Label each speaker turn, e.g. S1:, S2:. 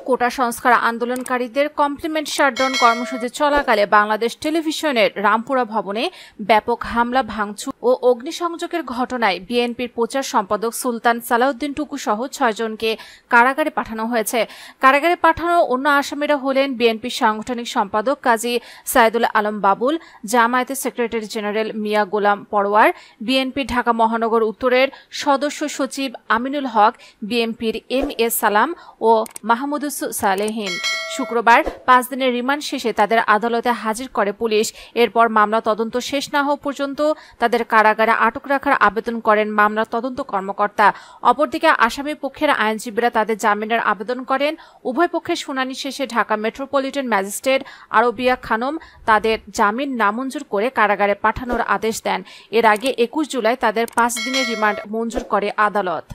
S1: কোটা সংস্কার আন্দোলনকারীদের complement shutdown কর্মসূচি চলাকালে বাংলাদেশ টেলিভিশনের রামপুরা ভবনে ব্যাপক হামলা ভাঙচুর ও অগ্নিসংযোগের ঘটনায় বিএনপির প্রচার সম্পাদক সুলতান সালাউদ্দিন টুকু সহ ৬ জনকে কারাগারে পাঠানো হয়েছে। কারাগারে পাঠানো অন্য আসামিরা হলেন বিএনপির সাংগঠনিক সম্পাদক কাজী সাইদুল আলম বাবুল, জামায়াতের সেক্রেটারি জেনারেল মিয়া গোলাম পরোয়ার, বিএনপির ঢাকা মহানগর উত্তরের সদস্য সচিব আমিনুল হক, বিএনপির এম.এ. সালাম ও মাহমুদুস সালেহীন। শুক্রবার ৫ দিনের রিমান্ড শেষে তাদের আদালতে হাজির করে পুলিশ। এরপর মামলা তদন্ত শেষ না হওয়া পর্যন্ত তাদের কারাগারে আটক রাখার আবেদন করেন মামলার তদন্ত কর্মকর্তা। অপরদিকে আসামি পক্ষের আইনজীবীরা তাদের জামিনের আবেদন করেন। উভয় পক্ষের শুনানি শেষে ঢাকা মেট্রোপলিটন ম্যাজিস্ট্রেট আরবিয়া খানম তাদের জামিন নামঞ্জুর করে কারাগারে পাঠানোর আদেশ দেন। এর আগে ২১ জুলাই তাদের ৫ দিনের রিমান্ড মঞ্জুর করে আদালত।